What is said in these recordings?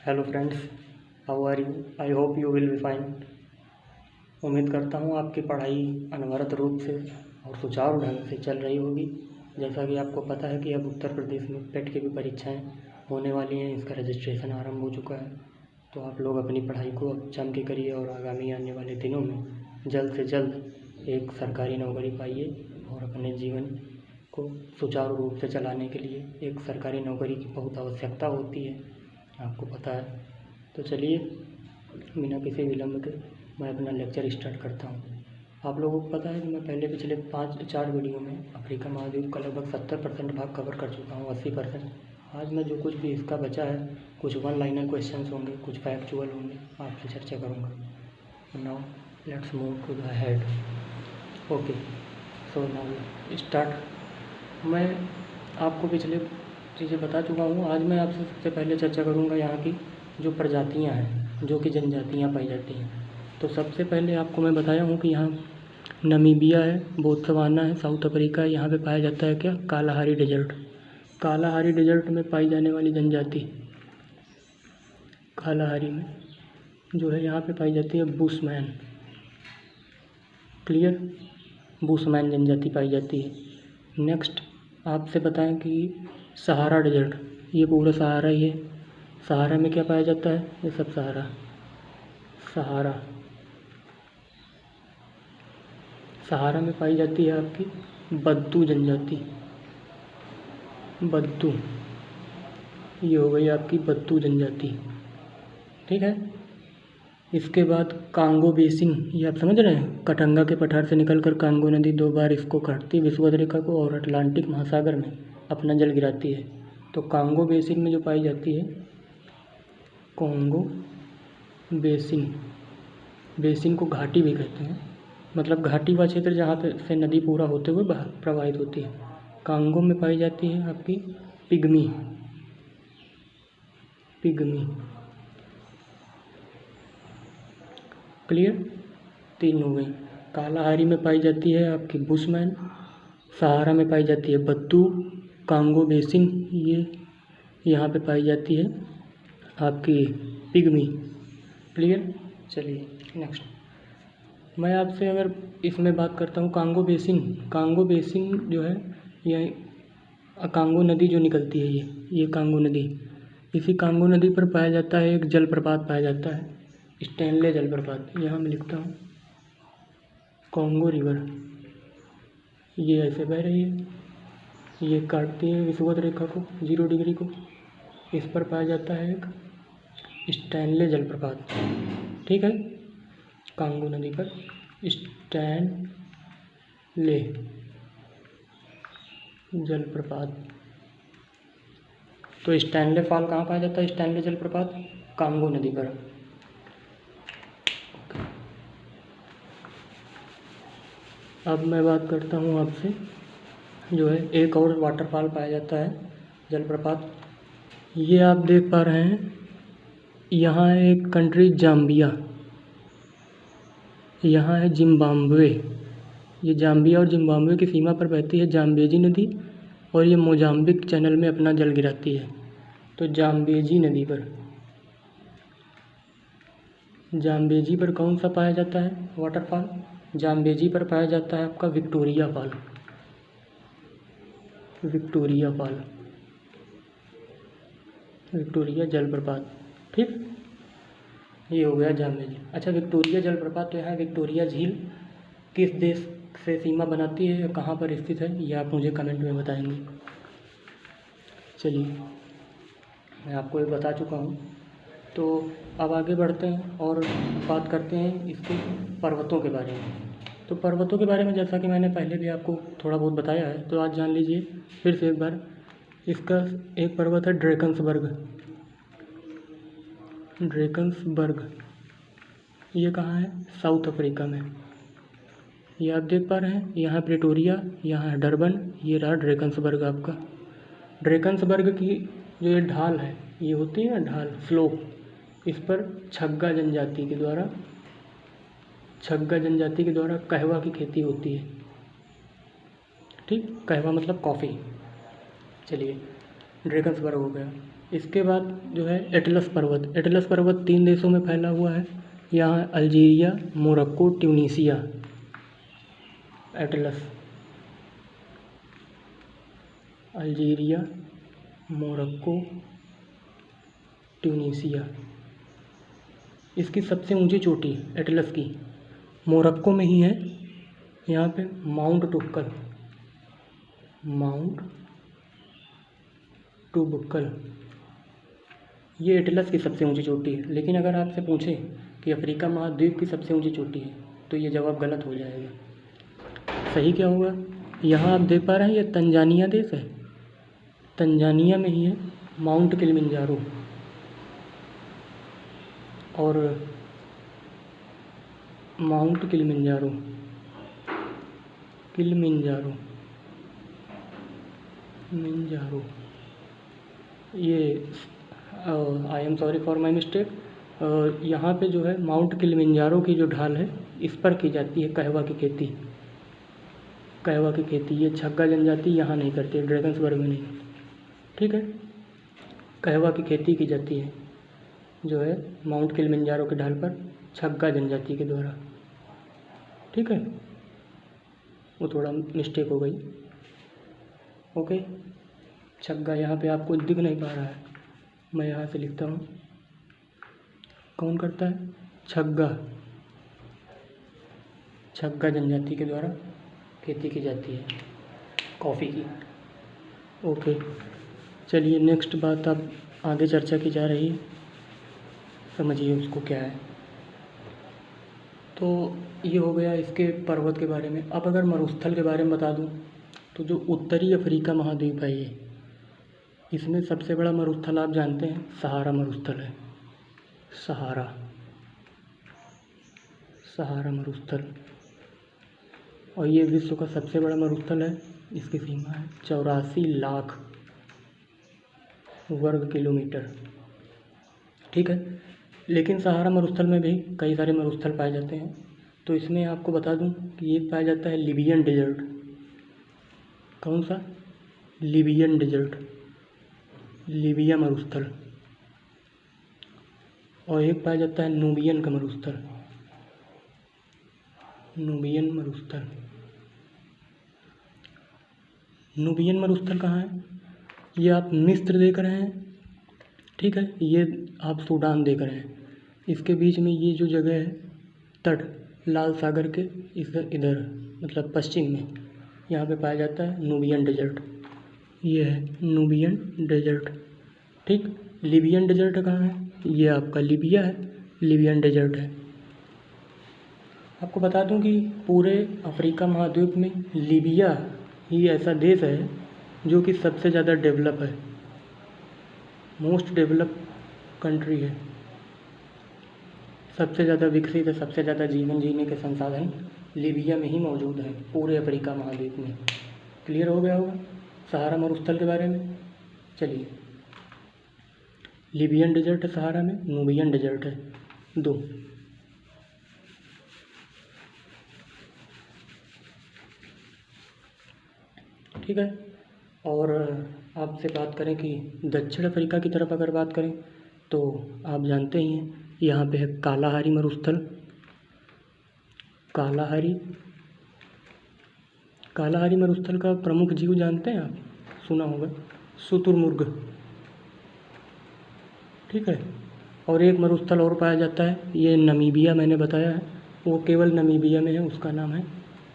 Hello friends, how are you? I hope you will be fine. उम्मीद करता हूँ आपकी पढ़ाई अनवरत रूप से और सुचारू ढंग से चल रही होगी। जैसा कि आपको पता है कि अब उत्तर प्रदेश में पेट की भी परीक्षाएं होने वाली हैं, इसका रजिस्ट्रेशन आरंभ हो चुका है। तो आप लोग अपनी पढ़ाई को अब जम के करिए और आगामी आने वाले दिनों में जल्द से जल्द एक सरकारी नौकरी पाइए और अपने जीवन को सुचारू रूप से चलाने के लिए एक सरकारी नौकरी की बहुत आवश्यकता होती है, आपको पता है। तो चलिए बिना किसी विलम्ब के मैं अपना लेक्चर स्टार्ट करता हूँ। आप लोगों को पता है कि मैं पहले पिछले 4 वीडियो में अफ्रीका महाद्वीप का लगभग 70% भाग कवर कर चुका हूँ, 80%। आज मैं जो कुछ भी इसका बचा है, कुछ वन लाइनर क्वेश्चंस होंगे, कुछ फैक्चुअल होंगे, आपसे चर्चा करूँगा। Now let's move to the head. Okay, so now start. मैं आपको पिछले चीज़ें बता चुका हूँ। आज मैं आपसे सबसे पहले चर्चा करूँगा यहाँ की जो प्रजातियाँ हैं, जो कि जनजातियाँ पाई जाती हैं। तो सबसे पहले आपको मैं बताया हूँ कि यहाँ नमीबिया है, बोत्सवाना है, साउथ अफ्रीका है। यहाँ पे पाया जाता है क्या? Kalahari desert. कालाहारी डेजर्ट में पाई जाने वाली जनजाति कालाहारी में जो है यहाँ पे पाई जाती है बुशमैन। क्लियर? बुशमैन जनजाति पाई जाती है। नेक्स्ट आपसे बताएं कि सहारा डेजर्ट, ये पूरा सहारा ही है। सहारा में क्या पाया जाता है? ये सब सहारा में पाई जाती है आपकी बद्दू जनजाति। बद्दू, ये हो गई आपकी बद्दू जनजाति, ठीक है। इसके बाद कांगो बेसिन, ये आप समझ रहे हैं, कटंगा के पठार से निकलकर कांगो नदी 2 बार इसको काटती, विषुवत रेखा को, और अटलांटिक महासागर में अपना जल गिराती है। तो कांगो बेसिन में जो पाई जाती है, कांगो बेसिन, बेसिन को घाटी भी कहते हैं, मतलब घाटी व क्षेत्र जहाँ पे से नदी पूरा होते हुए प्रवाहित होती है। कांगो में पाई जाती है आपकी पिग्मी। क्लियर? 3 हो गई। कालाहारी में पाई जाती है आपकी बुशमैन, सहारा में पाई जाती है बद्दू, कांगो बेसिन ये यहाँ पे पाई जाती है आपकी पिग्मी। क्लियर? चलिए नेक्स्ट मैं आपसे अगर इसमें बात करता हूँ कांगो बेसिन जो है, ये कांगो नदी जो निकलती है, ये कांगो नदी, इसी कांगो नदी पर पाया जाता है एक जलप्रपात पाया जाता है, स्टैनले जलप्रपात। यहाँ मैं लिखता हूँ कांगो रिवर, ये ऐसे बह रही है, ये काटती है विषुवत रेखा को 0 डिग्री को। इस पर पाया जाता है एक स्टैनले जलप्रपात, ठीक है। कांगो नदी पर स्टैनले जलप्रपात। तो स्टैनले फॉल कहाँ पाया जाता है? स्टैनले जलप्रपात कांगो नदी पर। अब मैं बात करता हूँ आपसे, जो है एक और वाटरफॉल पाया जाता है, जलप्रपात। ये आप देख पा रहे हैं, यहाँ एक कंट्री जाम्बिया, यहाँ है जिम्बाब्वे। ये जाम्बिया और जिम्बाब्वे की सीमा पर बहती है जाम्बेजी नदी, और ये मोजाम्बिक चैनल में अपना जल गिराती है। तो जाम्बेजी नदी पर, जाम्बेजी पर कौन सा पाया जाता है वाटरफॉल? जाम्बेजी पर पाया जाता है आपका विक्टोरिया फॉल, विक्टोरिया जलप्रपात, ठीक। ये हो गया जाम्बेजी। अच्छा, विक्टोरिया जलप्रपात तो यहाँ विक्टोरिया झील किस देश से सीमा बनाती है, कहाँ पर स्थित है, ये आप मुझे कमेंट में बताएंगे। चलिए मैं आपको ये बता चुका हूँ, तो अब आगे बढ़ते हैं और बात करते हैं इसके पर्वतों के बारे में। तो पर्वतों के बारे में जैसा कि मैंने पहले भी आपको थोड़ा बहुत बताया है, तो आज जान लीजिए फिर से एक बार। इसका एक पर्वत है ड्रैकन्सबर्ग। ये कहाँ है? साउथ अफ्रीका में। ये आप देख पा रहे हैं, यहाँ प्रेटोरिया, यहाँ है डरबन, ये रहा ड्रैकन्सबर्ग आपका। ड्रैकन्सबर्ग की जो ये ढाल है, ये होती है ना ढाल, स्लोप, इस पर छग्गा जनजाति के द्वारा कहवा की खेती होती है, ठीक। कहवा मतलब कॉफ़ी। चलिए ड्रैकन्सबर्ग हो गया। इसके बाद जो है एटलस पर्वत। एटलस पर्वत 3 देशों में फैला हुआ है, यहाँ Algeria, Morocco, Tunisia. Atlas Algeria, Morocco, Tunisia. इसकी सबसे ऊंची चोटी एटलस की मोरक्को में ही है, यहाँ पे माउंट टुबक्कल, ये एटलस की सबसे ऊंची चोटी है। लेकिन अगर आपसे पूछें कि अफ्रीका महाद्वीप की सबसे ऊंची चोटी है तो ये जवाब गलत हो जाएगा। सही क्या होगा? यहाँ आप देख पा रहे हैं ये तंजानिया देश है, तंजानिया में ही है माउंट किलिमंजारो। और माउंट किलिमंजारो ये I am sorry for my mistake. यहाँ पे जो है माउंट किलिमंजारो की जो ढाल है इस पर की जाती है कहवा की खेती। ये छग्गा जनजाति यहाँ नहीं करती है, ड्रैगन्सबर्ग में नहीं, ठीक है। कहवा की खेती की जाती है जो है माउंट किलिमंजारो की ढाल पर छग्गा जनजाति के द्वारा, ठीक है। वो थोड़ा मिस्टेक हो गई, ओके। छग्गा यहाँ पे आपको दिख नहीं पा रहा है, मैं यहाँ से लिखता हूँ। कौन करता है? छग्गा जनजाति के द्वारा खेती की जाती है कॉफ़ी की, ओके। चलिए नेक्स्ट बात अब आगे चर्चा की जा रही है, समझिए उसको क्या है। तो ये हो गया इसके पर्वत के बारे में। अब अगर मरुस्थल के बारे में बता दूं तो जो उत्तरी अफ्रीका महाद्वीप है ये, इसमें सबसे बड़ा मरुस्थल आप जानते हैं सहारा मरुस्थल है। सहारा मरुस्थल, और ये विश्व का सबसे बड़ा मरुस्थल है। इसकी सीमा है 84 लाख वर्ग किलोमीटर, ठीक है। लेकिन सहारा मरुस्थल में भी कई सारे मरुस्थल पाए जाते हैं। तो इसमें आपको बता दूं कि एक पाया जाता है लिबियन डेजर्ट। कौन सा? लिबियन डेजर्ट, लीबिया मरुस्थल। और एक पाया जाता है नूबियन का मरुस्थल, नूबियन मरुस्थल कहाँ है? ये आप मिस्र देख रहे हैं, ठीक है। ये आप सूडान देख रहे हैं, इसके बीच में ये जो जगह है तट लाल सागर के इधर मतलब पश्चिम में, यहाँ पे पाया जाता है नूबियन डेजर्ट। ये है नूबियन डेजर्ट, ठीक। लिबियन डेजर्ट कहाँ है? ये आपका लीबिया है, लिबियन डेजर्ट है। आपको बता दूं कि पूरे अफ्रीका महाद्वीप में लीबिया ही ऐसा देश है जो कि सबसे ज़्यादा डेवलप है, मोस्ट डेवलप कंट्री है, सबसे ज़्यादा विकसित है, सबसे ज़्यादा जीवन जीने के संसाधन लीबिया में ही मौजूद हैं पूरे अफ्रीका महाद्वीप में। क्लियर हो गया होगा सहारा मरुस्थल के बारे में। चलिए, लीबियन डेजर्ट है सहारा में, नूबियन डेजर्ट है, 2। ठीक है। और आपसे बात करें कि दक्षिण अफ्रीका की तरफ अगर बात करें तो आप जानते ही हैं यहाँ पे है कालाहारी मरुस्थल। कालाहारी मरुस्थल का प्रमुख जीव जानते हैं आप? सुना होगा, शुतुरमुर्ग, ठीक है। और एक मरुस्थल और पाया जाता है, ये नमीबिया मैंने बताया है, वो केवल नमीबिया में है, उसका नाम है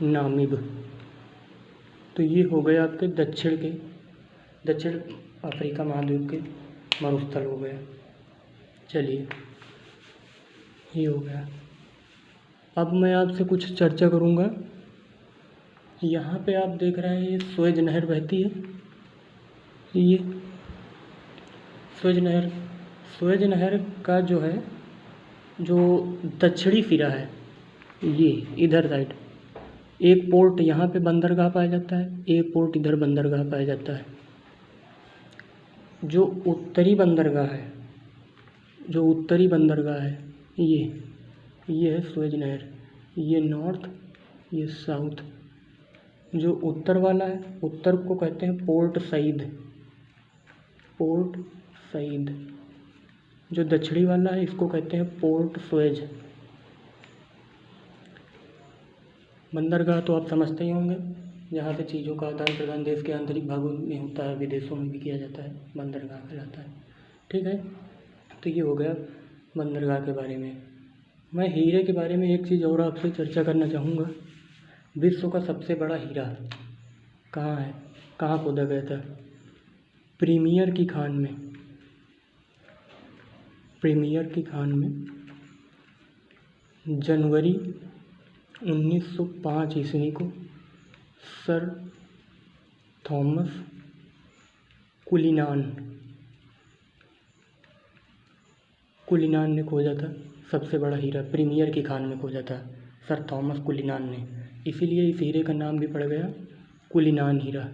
नामिब। तो ये हो गए आपके दक्षिण अफ्रीका महाद्वीप के मरुस्थल हो गए। चलिए, ये हो गया। अब मैं आपसे कुछ चर्चा करूँगा। यहाँ पे आप देख रहे हैं ये स्वेज नहर बहती है, ये स्वेज नहर का जो है जो दक्षिणी सिरा है ये इधर साइड, एक पोर्ट यहाँ पे बंदरगाह पाया जाता है, एक पोर्ट इधर बंदरगाह पाया जाता है। जो उत्तरी बंदरगाह है ये है स्वेज नहर, ये नॉर्थ, ये साउथ। जो उत्तर वाला है, उत्तर को कहते हैं पोर्ट सईद। जो दक्षिणी वाला है इसको कहते हैं पोर्ट सुएज। बंदरगाह तो आप समझते ही होंगे, जहाँ से चीज़ों का आदान प्रदान देश के आंतरिक भागों में होता है, विदेशों में भी किया जाता है, बंदरगाह कहलाता है। ठीक है, तो ये हो गया बंदरगाह के बारे में। मैं हीरे के बारे में एक चीज़ और आपसे चर्चा करना चाहूँगा। विश्व का सबसे बड़ा हीरा कहाँ है, कहाँ खोदा गया था? प्रीमियर की खान में। प्रीमियर की खान में जनवरी 1905 ईस्वी को सर थॉमस कुलिनान ने खोजा था सबसे बड़ा हीरा। प्रीमियर की खान में खोजा था सर थॉमस कुलिनान ने, इसीलिए इस हीरे का नाम भी पड़ गया कुलिनान हीरा।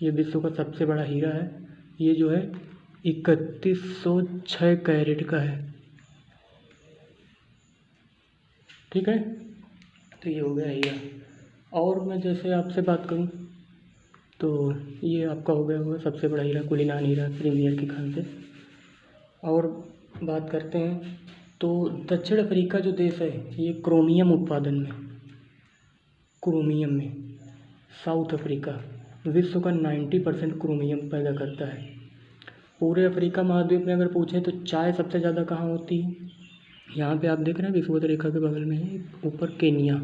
ये विश्व का सबसे बड़ा हीरा है। ये जो है 3106 कैरेट का है। ठीक है, तो ये हो गया हीरा। और मैं जैसे आपसे बात करूं तो ये आपका हो गया होगा सबसे बड़ा हीरा कुलिनान हीरा, प्रीमियर की खान से। और बात करते हैं तो दक्षिण अफ्रीका जो देश है ये क्रोमियम उत्पादन में, क्रोमियम में साउथ अफ्रीका विश्व का 90% क्रोमियम पैदा करता है। पूरे अफ्रीका महाद्वीप में अगर पूछें तो चाय सबसे ज़्यादा कहाँ होती है? यहाँ पे आप देख रहे हैं विषुवत रेखा के बगल में है ऊपर केनिया।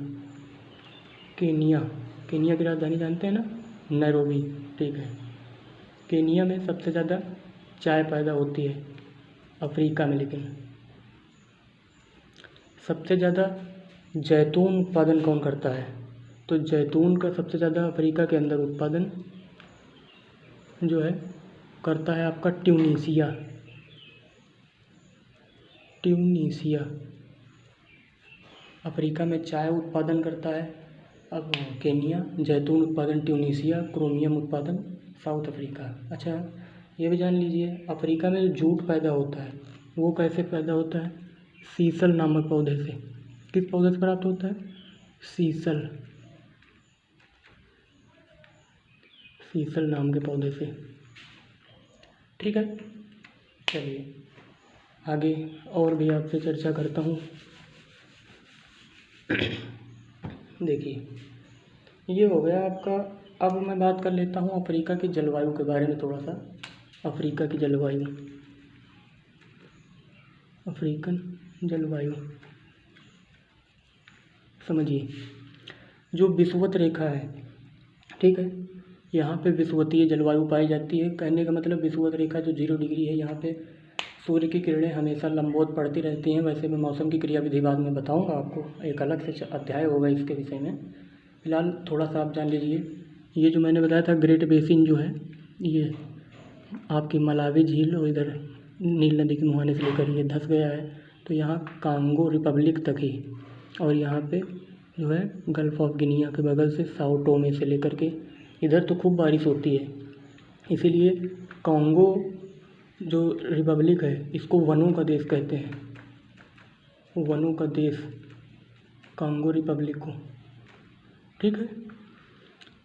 केनिया की राजधानी जानते हैं ना, नैरोबी। ठीक है, केनिया में सबसे ज़्यादा चाय पैदा होती है अफ्रीका में। लेकिन सबसे ज़्यादा जैतून उत्पादन कौन करता है? तो जैतून का सबसे ज़्यादा अफ्रीका के अंदर उत्पादन जो है करता है आपका ट्यूनीसिया अफ्रीका में चाय उत्पादन करता है अब केनिया, जैतून उत्पादन ट्यूनीसिया, क्रोमियम उत्पादन साउथ अफ्रीका। अच्छा, ये भी जान लीजिए अफ्रीका में जो जूट पैदा होता है वो कैसे पैदा होता है? सीसल नामक पौधे से। किस पौधे से प्राप्त होता है? सीसल नाम के पौधे से। ठीक है, चलिए आगे और भी आपसे चर्चा करता हूँ। देखिए ये हो गया आपका। अब मैं बात कर लेता हूँ अफ्रीका की जलवायु के बारे में थोड़ा सा। अफ्रीका की जलवायु, अफ्रीकन जलवायु समझिए। जो विषुवत रेखा है, ठीक है, यहाँ पे विषुवतीय जलवायु पाई जाती है। कहने का मतलब विषुवत रेखा जो 0 डिग्री है, यहाँ पे सूर्य की किरणें हमेशा लंबवत पड़ती रहती हैं। वैसे मैं मौसम की क्रियाविधि बाद में बताऊंगा आपको, एक अलग से अध्याय होगा इसके विषय में। फिलहाल थोड़ा सा आप जान लीजिए। ये जो मैंने बताया था ग्रेट बेसिन जो है, ये आपकी मलावी झील और इधर नील नदी के मुहाने से लेकर ये धंस गया है तो यहाँ कांगो रिपब्लिक तक ही, और यहाँ पे जो है गल्फ ऑफ गिनिया के बगल से साओ टोमे से लेकर के इधर तो खूब बारिश होती है। इसीलिए कांगो जो रिपब्लिक है इसको वनों का देश कहते हैं, वनों का देश कांगो रिपब्लिक को। ठीक है,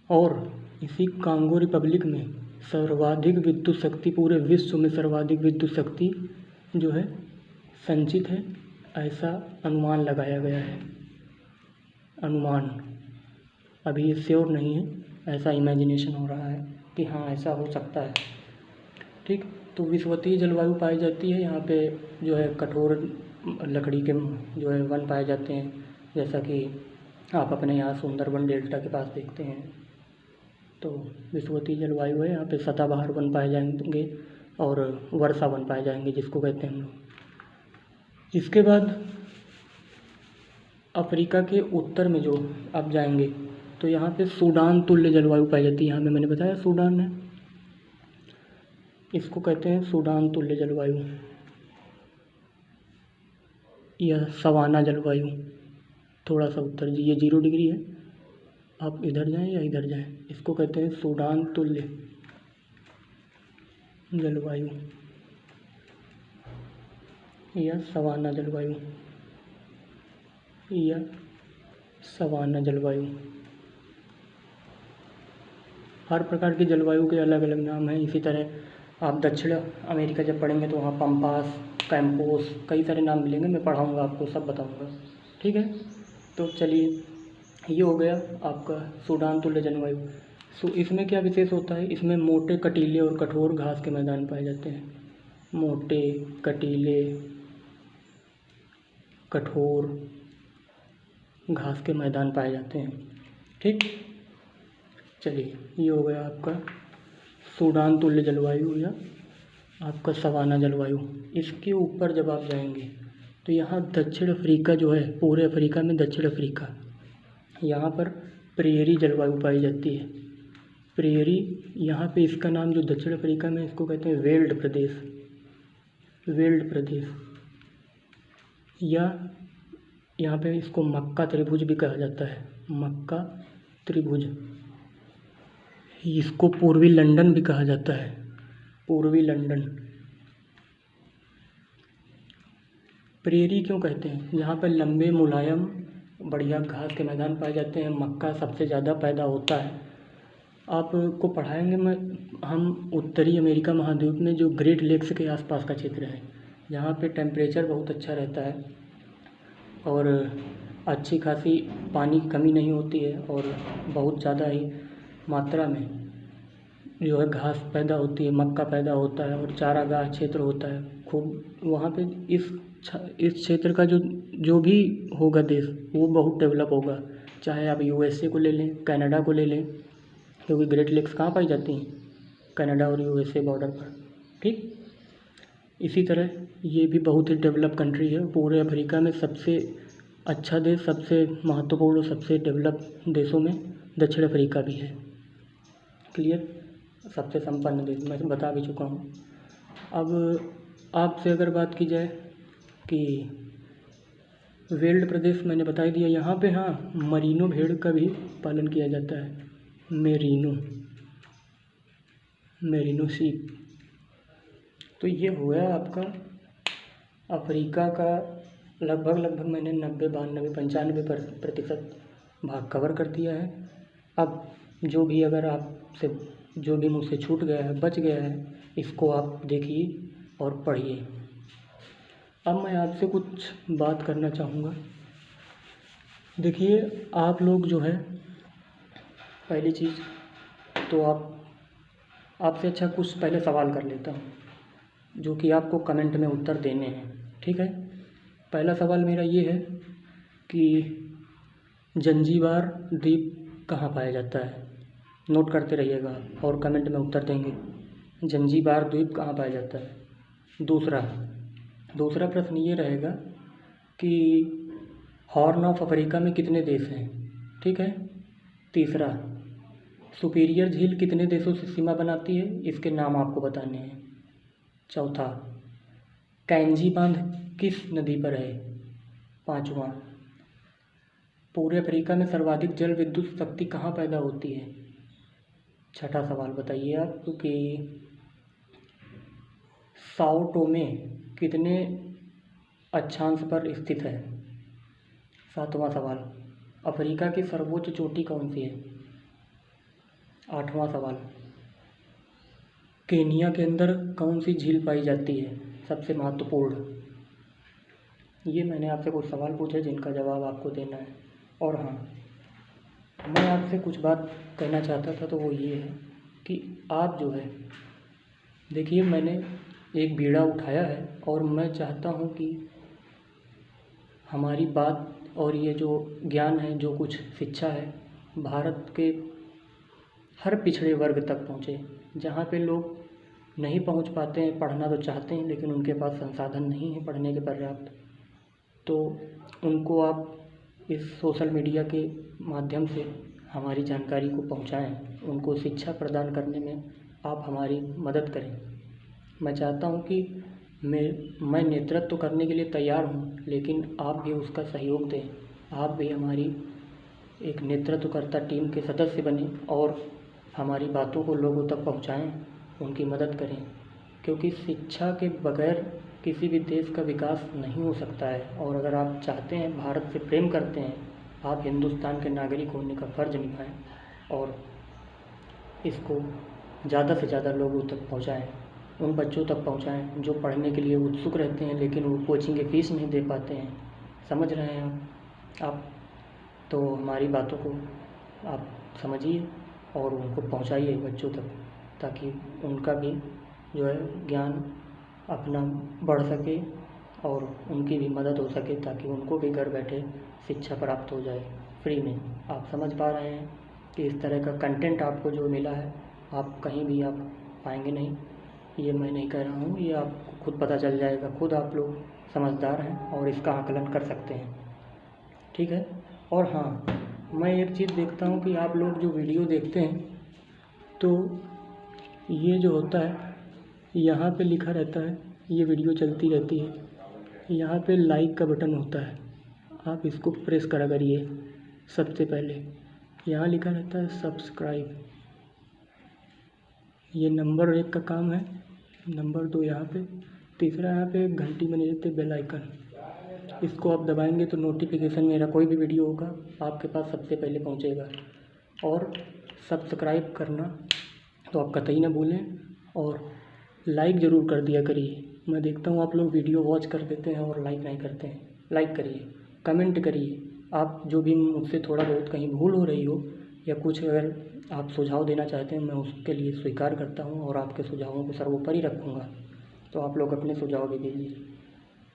और इसी कांगो रिपब्लिक में सर्वाधिक विद्युत शक्ति, पूरे विश्व में सर्वाधिक विद्युत शक्ति जो है संचित है, ऐसा अनुमान लगाया गया है। अनुमान, अभी ये श्योर नहीं है, ऐसा इमेजिनेशन हो रहा है कि हाँ ऐसा हो सकता है। ठीक, तो विषुवतीय जलवायु पाई जाती है। यहाँ पे जो है कठोर लकड़ी के जो है वन पाए जाते हैं, जैसा कि आप अपने यहाँ सुंदरबन डेल्टा के पास देखते हैं। तो विषुवतीय जलवायु है, यहाँ पे सदाबहार वन पाए जाएंगे और वर्षा वन पाए जाएंगे जिसको कहते हैं हम लोग। इसके बाद अफ्रीका के उत्तर में जो आप जाएंगे तो यहाँ पे सूडान तुल्य जलवायु पाई जाती है। यहाँ पे मैंने बताया सूडान है, इसको कहते हैं सूडान तुल्य जलवायु या सवाना जलवायु। थोड़ा सा उत्तर जी, ये 0 डिग्री है, आप इधर जाएं या इधर जाएं, इसको कहते हैं सूडान तुल्य जलवायु या सवाना जलवायु या सवाना जलवायु। हर प्रकार की जलवायु के अलग अलग नाम हैं। इसी तरह आप दक्षिण अमेरिका जब पढ़ेंगे तो वहाँ पम्पास, कैंपोस, कई सारे नाम मिलेंगे। मैं पढ़ाऊँगा आपको, सब बताऊँगा, ठीक है। तो चलिए, ये हो गया आपका सूडान तुल्य जलवायु। इसमें क्या विशेष होता है, इसमें मोटे, कटीले और कठोर घास के मैदान पाए जाते हैं। मोटे, कटीले, कठोर घास के मैदान पाए जाते हैं, ठीक। चलिए, ये हो गया आपका सूडान तुल्य जलवायु या आपका सवाना जलवायु। इसके ऊपर जब आप जाएंगे तो यहाँ दक्षिण अफ्रीका जो है, पूरे अफ्रीका में दक्षिण अफ्रीका, यहाँ पर प्रेयरी जलवायु पाई जाती है। प्रेयरी, यहाँ पे इसका नाम जो दक्षिण अफ्रीका में इसको कहते हैं वेल्ड प्रदेश, वेल्ड प्रदेश, या यहाँ पे इसको मक्का त्रिभुज भी कहा जाता है, मक्का त्रिभुज। इसको पूर्वी लंदन भी कहा जाता है, पूर्वी लंदन। प्रेयरी क्यों कहते हैं, यहाँ पर लंबे, मुलायम, बढ़िया घास के मैदान पाए जाते हैं। मक्का सबसे ज़्यादा पैदा होता है। आपको पढ़ाएंगे हम उत्तरी अमेरिका महाद्वीप में जो ग्रेट लेक्स के आसपास का क्षेत्र है, यहाँ पे टेम्परेचर बहुत अच्छा रहता है और अच्छी खासी पानी की कमी नहीं होती है और बहुत ज़्यादा ही मात्रा में जो है घास पैदा होती है, मक्का पैदा होता है और चारागाह क्षेत्र होता है खूब। वहाँ पे इस क्षेत्र का जो भी होगा देश, वो बहुत डेवलप होगा। चाहे आप यूएसए को ले लें, कनाडा को ले लें, क्योंकि ग्रेट लेक्स कहाँ पाई जाती हैं, कनाडा और यूएसए बॉर्डर पर, ठीक। इसी तरह ये भी बहुत ही डेवलप कंट्री है। पूरे अफ्रीका में सबसे अच्छा देश, सबसे महत्वपूर्ण, सबसे डेवलप देशों में दक्षिण अफ्रीका भी है। क्लियर, सबसे संपन्न देश मैं बता भी चुका हूँ। अब आपसे अगर बात की जाए कि वेल्ड प्रदेश मैंने बता ही दिया। यहाँ पे हाँ, मरीनो भेड़ का भी पालन किया जाता है, मेरिनो शीप। तो ये हो गया आपका अफ्रीका का लगभग मैंने 90, 92, 95% भाग कवर कर दिया है। अब जो भी अगर आपसे जो भी मुझसे छूट गया है, बच गया है, इसको आप देखिए और पढ़िए। अब मैं आपसे कुछ बात करना चाहूँगा। देखिए, आप लोग जो है, पहली चीज़ तो आपसे अच्छा कुछ पहले सवाल कर लेता हूँ जो कि आपको कमेंट में उत्तर देने हैं, ठीक है। पहला सवाल मेरा ये है कि जंजीबार द्वीप कहाँ पाया जाता है। नोट करते रहिएगा और कमेंट में उत्तर देंगे, जंजीबार द्वीप कहाँ पाया जाता है। दूसरा प्रश्न ये रहेगा कि हॉर्न ऑफ अफ्रीका में कितने देश हैं, ठीक है। तीसरा, सुपीरियर झील कितने देशों से सीमा बनाती है, इसके नाम आपको बताने हैं। चौथा, कैंजी बांध किस नदी पर है। पाँचवा, पूरे अफ्रीका में सर्वाधिक जल विद्युत शक्ति कहाँ पैदा होती है। छठा सवाल बताइए आप कि साओ टोमे कितने अक्षांश पर स्थित है। सातवां सवाल, अफ्रीका की सर्वोच्च चोटी कौन सी है। आठवां सवाल, केनिया के अंदर कौन सी झील पाई जाती है सबसे महत्वपूर्ण। ये मैंने आपसे कुछ सवाल पूछे जिनका जवाब आपको देना है। और हाँ, मैं आपसे कुछ बात कहना चाहता था, तो वो ये है कि आप जो है, देखिए मैंने एक बीड़ा उठाया है और मैं चाहता हूँ कि हमारी बात और ये जो ज्ञान है, जो कुछ शिक्षा है, भारत के हर पिछड़े वर्ग तक पहुँचे। जहाँ पे लोग नहीं पहुँच पाते हैं, पढ़ना तो चाहते हैं लेकिन उनके पास संसाधन नहीं है पढ़ने के पर्याप्त, तो उनको आप इस सोशल मीडिया के माध्यम से हमारी जानकारी को पहुंचाएं, उनको शिक्षा प्रदान करने में आप हमारी मदद करें। मैं चाहता हूं कि मैं नेतृत्व करने के लिए तैयार हूं, लेकिन आप भी उसका सहयोग दें। आप भी हमारी एक नेतृत्वकर्ता टीम के सदस्य बनें और हमारी बातों को लोगों तक पहुंचाएं, उनकी मदद करें, क्योंकि शिक्षा के बगैर किसी भी देश का विकास नहीं हो सकता है। और अगर आप चाहते हैं, भारत से प्रेम करते हैं, आप हिंदुस्तान के नागरिक होने का फ़र्ज़ निभाएं और इसको ज़्यादा से ज़्यादा लोगों तक पहुँचाएँ, उन बच्चों तक पहुँचाएँ जो पढ़ने के लिए उत्सुक रहते हैं लेकिन वो कोचिंग की फ़ीस नहीं दे पाते हैं। समझ रहे हैं आप? तो हमारी बातों को आप समझिए और उनको पहुँचाइए बच्चों तक, ताकि उनका भी जो है ज्ञान अपना बढ़ सके और उनकी भी मदद हो सके, ताकि उनको भी घर बैठे शिक्षा प्राप्त हो जाए फ्री में। आप समझ पा रहे हैं कि इस तरह का कंटेंट आपको जो मिला है आप कहीं भी आप पाएंगे नहीं। ये मैं नहीं कह रहा हूँ, ये आपको खुद पता चल जाएगा, खुद आप लोग समझदार हैं और इसका आकलन कर सकते हैं, ठीक है। और हाँ, मैं एक चीज़ देखता हूँ कि आप लोग जो वीडियो देखते हैं तो ये जो होता है यहाँ पे लिखा रहता है, ये वीडियो चलती रहती है, यहाँ पे लाइक का बटन होता है, आप इसको प्रेस करा करिए। सबसे पहले यहाँ लिखा रहता है सब्सक्राइब, ये नंबर 1 का काम है। नंबर 2 यहाँ पे, तीसरा यहाँ पे घंटी में देते बेल आइकन, इसको आप दबाएंगे तो नोटिफिकेशन मेरा कोई भी वीडियो होगा आपके पास सबसे पहले पहुँचेगा। और सब्सक्राइब करना तो आप कतई ना भूलें और लाइक ज़रूर कर दिया करिए। मैं देखता हूँ आप लोग वीडियो वॉच कर देते हैं और लाइक नहीं करते हैं। लाइक करिए, कमेंट करिए, आप जो भी मुझसे थोड़ा बहुत कहीं भूल हो रही हो या कुछ अगर आप सुझाव देना चाहते हैं मैं उसके लिए स्वीकार करता हूँ और आपके सुझावों को सर्वोपरि रखूँगा। तो आप लोग अपने सुझाव भी दीजिए।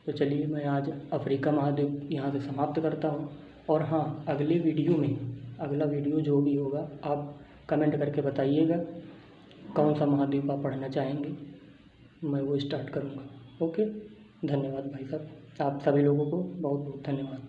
तो चलिए मैं आज अफ्रीका महाद्वीप यहाँ से समाप्त करता हूँ। और हाँ, अगले वीडियो में, अगला वीडियो जो भी होगा आप कमेंट करके बताइएगा कौन सा महाद्वीप आप पढ़ना चाहेंगे, मैं वो स्टार्ट करूँगा। ओके, धन्यवाद भाई साहब, आप सभी लोगों को बहुत बहुत धन्यवाद।